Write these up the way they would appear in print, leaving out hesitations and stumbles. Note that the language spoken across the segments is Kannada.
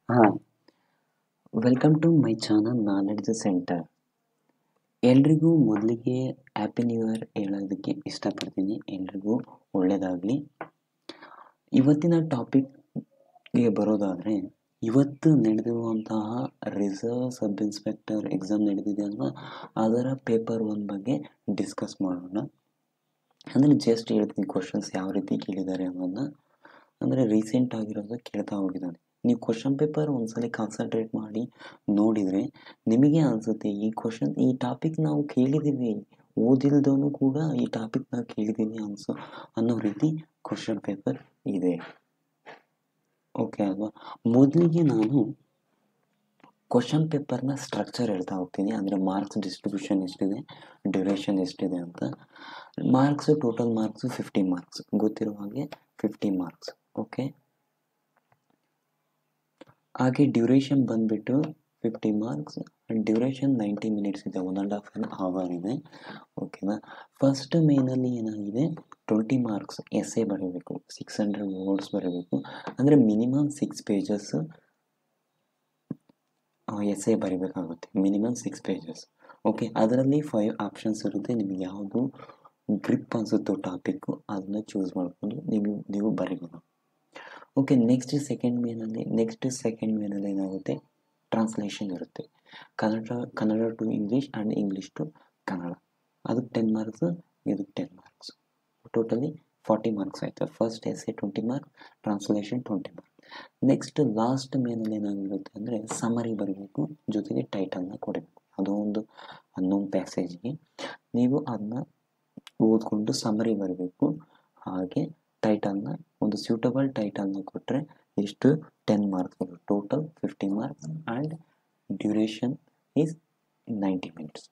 ಹಾಂ, welcome to my channel knowledge centre. ಎಲ್ರಿಗೂ ಮೊದಲಿಗೆ ಹ್ಯಾಪಿ ನ್ಯೂ ಇಯರ್ ಹೇಳೋದಕ್ಕೆ ಇಷ್ಟಪಡ್ತೀನಿ. ಎಲ್ರಿಗೂ ಒಳ್ಳೆಯದಾಗಲಿ. ಇವತ್ತಿನ ಟಾಪಿಕ್ಗೆ ಬರೋದಾದರೆ, ಇವತ್ತು ನಡೆದಿರುವಂತಹ ರಿಸರ್ವ್ ಸಬ್ ಇನ್ಸ್ಪೆಕ್ಟರ್ ಎಕ್ಸಾಮ್ ನಡೆದಿದೆ ಅಲ್ವಾ, ಅದರ ಪೇಪರ್ 1 ಬಗ್ಗೆ ಡಿಸ್ಕಸ್ ಮಾಡೋಣ. ಅಂದರೆ ಜಸ್ಟ್ ಹೇಳ್ತೀನಿ ಕ್ವಶನ್ಸ್ ಯಾವ ರೀತಿ ಕೇಳಿದ್ದಾರೆ ಅನ್ನೋದನ್ನ. ಅಂದರೆ ರೀಸೆಂಟ್ ಆಗಿರೋದು ಕೇಳ್ತಾ ಹೋಗಿದ್ದಾನೆ. ನೀವು ಕ್ವಶನ್ ಪೇಪರ್ ಒಂದ್ಸಲ ಕಾನ್ಸಂಟ್ರೇಟ್ ಮಾಡಿ ನೋಡಿದರೆ ನಿಮಗೆ ಅನಿಸುತ್ತೆ ಈ ಟಾಪಿಕ್ ನಾವು ಕೇಳಿದ್ದೀವಿ, ಓದಿಲ್ದವನು ಕೂಡ ಈ ಟಾಪಿಕ್ ನಾವು ಕೇಳಿದ್ದೀವಿ ಅನ್ನೋ ರೀತಿ ಕ್ವಶನ್ ಪೇಪರ್ ಇದೆ. ಓಕೆ ಅಲ್ವಾ? ಮೊದಲಿಗೆ ನಾನು ಕ್ವಶನ್ ಪೇಪರ್ನ ಸ್ಟ್ರಕ್ಚರ್ ಹೇಳ್ತಾ ಹೋಗ್ತೀನಿ. ಅಂದರೆ ಮಾರ್ಕ್ಸ್ ಡಿಸ್ಟ್ರಿಬ್ಯೂಷನ್ ಎಷ್ಟಿದೆ, ಡ್ಯೂರೇಷನ್ ಎಷ್ಟಿದೆ ಅಂತ. ಮಾರ್ಕ್ಸು ಟೋಟಲ್ ಮಾರ್ಕ್ಸು 50 ಮಾರ್ಕ್ಸ್, ಗೊತ್ತಿರೋ ಹಾಗೆ 50 ಮಾರ್ಕ್ಸ್. ಓಕೆ, ಹಾಗೆ ಡ್ಯೂರೇಷನ್ ಬಂದುಬಿಟ್ಟು 50 ಮಾರ್ಕ್ಸ್. ಡ್ಯೂರೇಷನ್ 90 ಮಿನಿಟ್ಸ್ ಇದೆ, 1.5 ಅವರ್ ಇದೆ. ಓಕೆನಾ? ಫಸ್ಟ್ ಮೇನಲ್ಲಿ ಏನಾಗಿದೆ, 20 ಮಾರ್ಕ್ಸ್ ಎಸ್ಸೆ ಬರೀಬೇಕು, 600 ವರ್ಡ್ಸ್ ಬರೀಬೇಕು. ಅಂದರೆ ಮಿನಿಮಮ್ 6 ಪೇಜಸ್ ಎಸ್ಸೆ ಬರೀಬೇಕಾಗುತ್ತೆ, ಮಿನಿಮಮ್ 6 ಪೇಜಸ್. ಓಕೆ, ಅದರಲ್ಲಿ 5 ಆಪ್ಷನ್ಸ್ ಇರುತ್ತೆ. ನಿಮಗೆ ಯಾವುದು ಗ್ರಿಪ್ ಅನಿಸುತ್ತೋ ಟಾಪಿಕ್ಕು ಅದನ್ನು ಚೂಸ್ ಮಾಡಿಕೊಂಡು ನೀವು ಬರೀಬೋದು. ಓಕೆ, ನೆಕ್ಸ್ಟ್ ಸೆಕೆಂಡ್ ಮೇನಲ್ಲಿ ಏನಾಗುತ್ತೆ, ಟ್ರಾನ್ಸ್ಲೇಷನ್ ಇರುತ್ತೆ. Kannada to English and English to Kannada. ಅದಕ್ಕೆ 10 ಮಾರ್ಕ್ಸ್, ಇದಕ್ಕೆ 10 ಮಾರ್ಕ್ಸ್. ಟೋಟಲಿ 40 ಮಾರ್ಕ್ಸ್ ಆಯಿತು. First essay 20 marks, translation 20 marks. Next last ಮೇನಲ್ಲಿ ಏನಾಗಿರುತ್ತೆ ಅಂದರೆ ಸಮರಿ ಬರಬೇಕು, ಜೊತೆಗೆ ಟೈಟಲ್ನ ಕೊಡಬೇಕು. ಅದು ಒಂದು ಅನ್ನೊಂದು ಪ್ಯಾಸೇಜ್ಗೆ ನೀವು ಅದನ್ನ ಓದ್ಕೊಂಡು ಸಮರಿ ಬರಬೇಕು. ಹಾಗೆ ಟೈಟಲ್ನ, ಒಂದು ಸ್ಯೂಟಬಲ್ ಟೈಟಲ್ನ ಕೊಟ್ಟರೆ ಇಷ್ಟು 10 ಮಾರ್ಕ್ಸ್ ಬರುತ್ತೆ. Total 50 marks and duration is 90 minutes,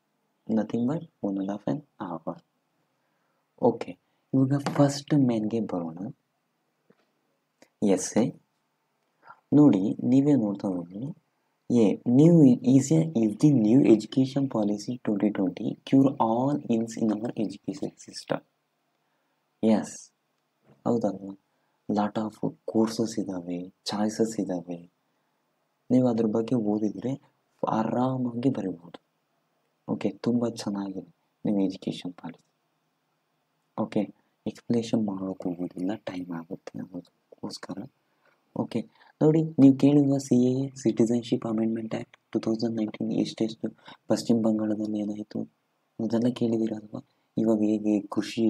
nothing but 1.5 hour. Okay, ಇವಾಗ ಫಸ್ಟ್ ಮೇನ್ಗೆ ಬರೋಣ. ಎಸ್ಸೆ ನೋಡಿ, ನೀವೇ ನೋಡ್ತಾ ಹೋಗಿ. Is the new education policy 2020 cure all ills in our education system? Yes, ಹೌದಲ್ವಾ? ಲಾಟ್ ಆಫ್ ಕೋರ್ಸಸ್ ಇದ್ದಾವೆ, ಚಾಯ್ಸಸ್ ಇದ್ದಾವೆ. ನೀವು ಅದ್ರ ಬಗ್ಗೆ ಓದಿದರೆ ಆರಾಮಾಗಿ ಬರೀಬೋದು. ಓಕೆ, ತುಂಬ ಚೆನ್ನಾಗಿದೆ ನೀವು ಎಜುಕೇಷನ್ ಪಾಲಿಸಿ. ಓಕೆ, ಎಕ್ಸ್ಪ್ಲೇಷನ್ ಮಾಡೋಕ್ಕೆ ಹೋಗೋದಿಲ್ಲ, ಟೈಮ್ ಆಗುತ್ತೆ ಅನ್ನೋದಕ್ಕೋಸ್ಕರ. ಓಕೆ, ನೋಡಿ, ನೀವು ಕೇಳಿರುವ CAA ಸಿಟಿಸನ್ಶಿಪ್ ಅಮೆಂಡ್ಮೆಂಟ್ ಆ್ಯಕ್ಟ್ 2019 ಎಷ್ಟೆಷ್ಟು ಪಶ್ಚಿಮ ಬಂಗಾಳದಲ್ಲಿ ಏನಾಯಿತು ಅದೆಲ್ಲ ಕೇಳಿದ್ದೀರಲ್ವ. ಇವಾಗ ಹೇಗೆ ಕೃಷಿ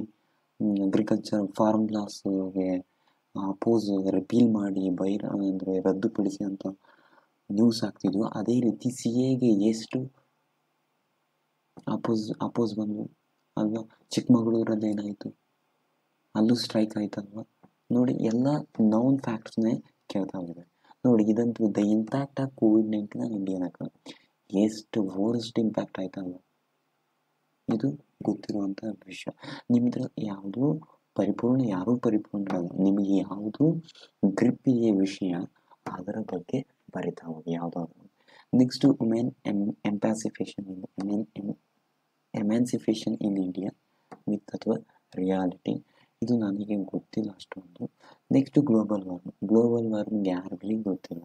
ಅಗ್ರಿಕಲ್ಚರ್ ಫಾರ್ಮುಲಾಸ್ಗೆ ಅಪೋಸ್ ರಿಪೀಲ್ ಮಾಡಿ ಅಂದರೆ ರದ್ದುಪಡಿಸಿ ಅಂತ ನ್ಯೂಸ್ ಆಗ್ತಿದ್ವು, ಅದೇ ರೀತಿ CAಗೆ ಎಷ್ಟು ಅಪೋಸ್ ಬಂದು ಅಲ್ವಾ. ಚಿಕ್ಕಮಗಳೂರಲ್ಲಿ ಏನಾಯಿತು, ಅಲ್ಲೂ ಸ್ಟ್ರೈಕ್ ಆಯ್ತಲ್ವ. ನೋಡಿ, ಎಲ್ಲ ನೌನ್ ಫ್ಯಾಕ್ಟ್ಸ್ನೇ ಕೇಳ್ತಾ ಹೋಗಿದೆ. ನೋಡಿ, ಇದಂತೂ the impact of COVID-19 on Indian economy, ಎಷ್ಟು ವರ್ಸ್ಟ್ ಇಂಪ್ಯಾಕ್ಟ್ ಆಯ್ತಲ್ವ. ಇದು ಗೊತ್ತಿರುವಂಥ ವಿಷಯ. ನಿಮ್ಮದು ಯಾವುದು ಯಾರೂ ಪರಿಪೂರ್ಣ ಅಲ್ಲ. ನಿಮಗೆ ಯಾವುದು ಗ್ರಿಪ್ ಇದೆ ವಿಷಯ ಅದರ ಬಗ್ಗೆ ಬರಿತಾ ಹೋಗಿ ಯಾವುದಾದ್ರು. Next women emancipation in India with ಅಥವಾ ರಿಯಾಲಿಟಿ, ಇದು ನನಗೆ ಗೊತ್ತಿಲ್ಲ ಅಷ್ಟೊಂದು. ನೆಕ್ಸ್ಟು ಗ್ಲೋಬಲ್ ವಾರ್ಮಿಂಗ್ ಯಾರಿಗೂ ಗೊತ್ತಿಲ್ಲ.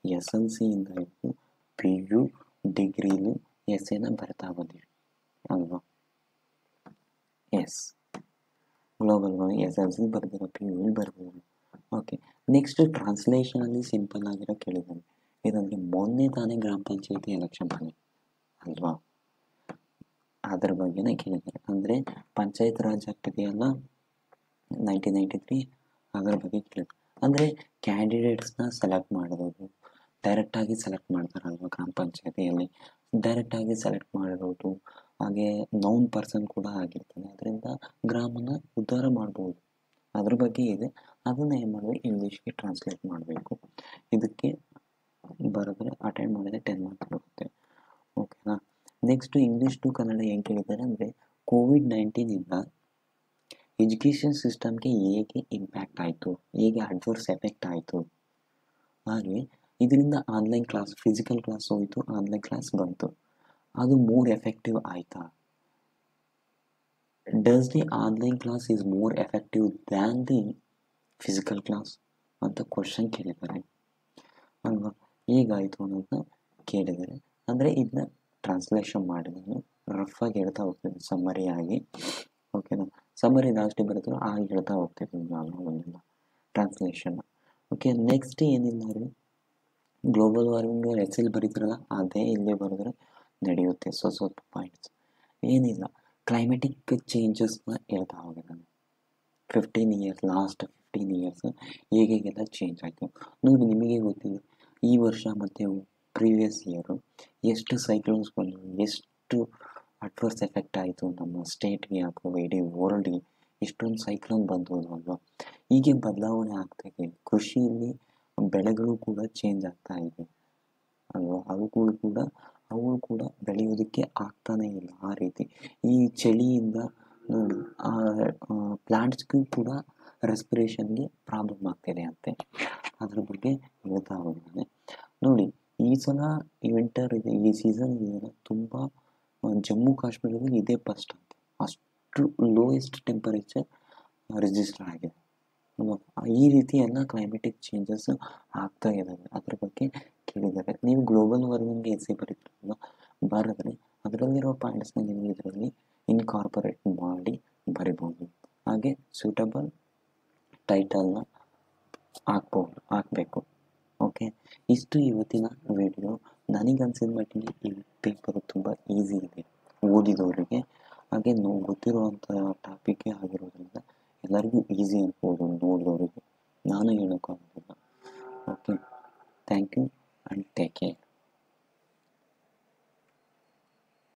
SLC ಇಂದ ಹಿಡಿದು PU ಡಿಗ್ರಿಲು ಎಸ್ಸೆನ ಬರ್ತಾ ಬಂದಿರಿ ಅಲ್ವಾ. ಗ್ಲೋಬಲ್ ವಾರ್ಮಿಂಗ್ SLC ಬರ್ದಿರೋ, PU ಬರ್ಬೋದು. ಓಕೆ, ನೆಕ್ಸ್ಟ್ ಟ್ರಾನ್ಸ್ಲೇಷನಲ್ಲಿ ಸಿಂಪಲ್ ಆಗಿರೋ ಕೇಳಿದ್ದಾನೆ. ಇದಂದರೆ ಮೊನ್ನೆ ತಾನೇ ಗ್ರಾಮ ಪಂಚಾಯತಿ ಎಲೆಕ್ಷನ್ ಬಂದಿದೆ ಅಲ್ವಾ, ಅದ್ರ ಬಗ್ಗೆನೇ ಕೇಳಿದ್ದಾರೆ. ಅಂದರೆ ಪಂಚಾಯತ್ ರಾಜ್ ಆಕ್ಟ್ ಇದೆಯಲ್ಲ 1993, ಅದರ ಬಗ್ಗೆ ಕೇಳಿದ್ರು. ಅಂದರೆ ಕ್ಯಾಂಡಿಡೇಟ್ಸ್ನ ಸೆಲೆಕ್ಟ್ ಮಾಡೋದು, ಡೈರೆಕ್ಟಾಗಿ ಸೆಲೆಕ್ಟ್ ಮಾಡ್ತಾರಲ್ವ ಗ್ರಾಮ ಪಂಚಾಯತಿಯಲ್ಲಿ, ಡೈರೆಕ್ಟಾಗಿ ಸೆಲೆಕ್ಟ್ ಮಾಡಿರೋದು. ಹಾಗೆ ನೌನ್ ಪರ್ಸನ್ ಕೂಡ ಆಗಿರ್ತದೆ, ಅದರಿಂದ ಗ್ರಾಮನ ಉದ್ಧಾರ ಮಾಡ್ಬೋದು. ಅದ್ರ ಬಗ್ಗೆ ಇದೆ. ಅದನ್ನು ಏನು ಮಾಡಬೇಕು, ಇಂಗ್ಲೀಷ್ಗೆ ಟ್ರಾನ್ಸ್ಲೇಟ್ ಮಾಡಬೇಕು. ಇದಕ್ಕೆ ಬರೆದ್ರೆ ಅಟೆಂಡ್ ಮಾಡಿದರೆ 10 ಮಾರ್ಕ್ಸ್ ಬರುತ್ತೆ. ಓಕೆನಾ? ನೆಕ್ಸ್ಟು ಇಂಗ್ಲೀಷ್ ಟು ಕನ್ನಡ ಏನು ಕೇಳಿದ್ದಾರೆ ಅಂದರೆ, COVID-19ಇಂದ ಎಜುಕೇಷನ್ ಸಿಸ್ಟಮ್ಗೆ ಹೇಗೆ ಇಂಪ್ಯಾಕ್ಟ್ ಆಯಿತು, ಹೇಗೆ ಅಡ್ವರ್ಸ್ ಎಫೆಕ್ಟ್ ಆಯಿತು. ಹಾಗೆ ಇದರಿಂದ ಆನ್ಲೈನ್ ಕ್ಲಾಸ್, ಫಿಸಿಕಲ್ ಕ್ಲಾಸ್ ಹೋಯಿತು, ಆನ್ಲೈನ್ ಕ್ಲಾಸ್ ಬಂತು, ಅದು ಮೋರ್ ಎಫೆಕ್ಟಿವ್ ಆಯಿತಾ? Does the online class is more effective than the physical class ಅಂತ ಕ್ವಶನ್ ಕೇಳಿದ್ದಾರೆ ಅಲ್ವಾ. ಹೇಗಾಯಿತು ಅನ್ನೋದನ್ನ ಕೇಳಿದ್ದಾರೆ. ಅಂದರೆ ಇದನ್ನ ಟ್ರಾನ್ಸ್ಲೇಷನ್ ಮಾಡಿ ನಾನು ರಫ್ ಆಗಿ ಹೇಳ್ತಾ ಹೋಗ್ತೀನಿ ಸಮ್ಮರಿ ಆಗಿ. ಓಕೆನಾ, ಸಮ್ಮರಿ ಲಾಸ್ಟಿಗೆ ಬರೆದ್ರು ಆಗ ಹೇಳ್ತಾ ಹೋಗ್ತಿದ್ದೀನಿ ನಾನು ಒಂದೆಲ್ಲ ಟ್ರಾನ್ಸ್ಲೇಷನ್. ಓಕೆ, ನೆಕ್ಸ್ಟ್ ಏನಿಲ್ಲ ರೀ, ಗ್ಲೋಬಲ್ ವಾರ್ಮಿಂಗ್ ಎಲ್ ಬರೀತಿರಲ್ಲ ಅದೇ ಇಲ್ಲಿ ಬರೆದ್ರೆ ನಡೆಯುತ್ತೆ. ಸ್ವಲ್ಪ ಪಾಯಿಂಟ್ಸ್ ಏನಿಲ್ಲ, ಕ್ಲೈಮೆಟಿಕ್ ಚೇಂಜಸ್ನ ಹೇಳ್ತಾ ಹೋಗಿ ನಾನು 15 ಇಯರ್ಸ್, ಲಾಸ್ಟ್ 15 ಇಯರ್ಸ್ ಹೇಗೆಲ್ಲ ಚೇಂಜ್ ಆಯಿತು ನೋಡಿ. ನಿಮಗೆ ಗೊತ್ತಿದೆ ಈ ವರ್ಷ ಮತ್ತು ಪ್ರೀವಿಯಸ್ ಇಯರು ಎಷ್ಟು ಸೈಕ್ಲೋನ್ಸ್ ಬಂದವು, ಎಷ್ಟು ಅಡ್ವರ್ಸ್ ಎಫೆಕ್ಟ್ ಆಯಿತು ನಮ್ಮ ಸ್ಟೇಟ್ಗೆ ಅಥವಾ ಇಡೀ ವರ್ಲ್ಡ್ಗೆ. ಎಷ್ಟೊಂದು ಸೈಕ್ಲೋನ್ ಬಂದವು ಅಲ್ವಾ. ಹೀಗೆ ಬದಲಾವಣೆ ಆಗ್ತಾ ಇದೆ. ಕೃಷಿಯಲ್ಲಿ ಬೆಳೆಗಳು ಕೂಡ ಚೇಂಜ್ ಆಗ್ತಾ ಇದೆ ಅಲ್ವಾ. ಅವು ಕೂಡ ಬೆಳೆಯೋದಕ್ಕೆ ಆಗ್ತಾನೇ ಇಲ್ಲ ಆ ರೀತಿ. ಈ ಚಳಿಯಿಂದ ನೋಡಿ ಪ್ಲಾಂಟ್ಸ್ಗೂ ಕೂಡ ರೆಸ್ಪಿರೇಷನ್ಗೆ ಪ್ರಾಬ್ಲಮ್ ಆಗ್ತಿದೆ ಅಂತೆ. ಅದ್ರ ಬಗ್ಗೆ ಹೇಳ್ತಾ ಹೋಗಿದ್ದಾನೆ ನೋಡಿ. ಈ ಸಲ ಈ ವಿಂಟರ್ ಇದೆ, ಈ ಸೀಸನ್ ಇದೆಯಲ್ಲ, ತುಂಬ ಜಮ್ಮು ಕಾಶ್ಮೀರದಲ್ಲಿ ಇದೇ ಫಸ್ಟ್ ಅಂತೆ. ಅಷ್ಟು ಲೋಯೆಸ್ಟ್ ಟೆಂಪರೇಚರ್ ರಿಜಿಸ್ಟರ್ ಆಗಿದೆ. ಈ ರೀತಿ ಎಲ್ಲ ಕ್ಲೈಮೆಟಿಕ್ ಚೇಂಜಸ್ ಆಗ್ತಾ ಇದ್ದಾವೆ. ಅದ್ರ ಬಗ್ಗೆ ಕೇಳಿದ್ದಾರೆ. ನೀವು ಗ್ಲೋಬಲ್ ವಾರ್ಮಿಂಗ್ ಎಸ್ಸೆ ಬರೀತಿರಲ್ಲ, ಬರೆದ್ರೆ ಅದರಲ್ಲಿರೋ ಪಾಯಿಂಟ್ಸ್ನ ನೀವು ಇದರಲ್ಲಿ ಇನ್ಕಾರ್ಪೊರೇಟ್ ಮಾಡಿ ಬರಿಬೋದು. ಹಾಗೆ ಸೂಟಬಲ್ ಟೈಟಲ್ನ ಹಾಕಬೇಕು. ಓಕೆ, ಇಷ್ಟು ಇವತ್ತಿನ ವಿಡಿಯೋ. ನನಗನ್ಸಿದ ಮಟ್ಟಿಗೆ ಈ ಪೇಪರು ತುಂಬ ಈಸಿ ಇದೆ ಓದಿದವರಿಗೆ. ಹಾಗೆ ಗೊತ್ತಿರುವಂಥ ಟಾಪಿಕ್ಕೇ ಆಗಿರೋದ್ರಿಂದ ಎಲ್ಲರಿಗೂ ಈಸಿ ಅನ್ಬೋದು ನೋಡಿದವರಿಗೆ. ನಾನು ಹೇಳೋಕ್ಕಾಗೋದಿಲ್ಲ. Okay, thank you and take care.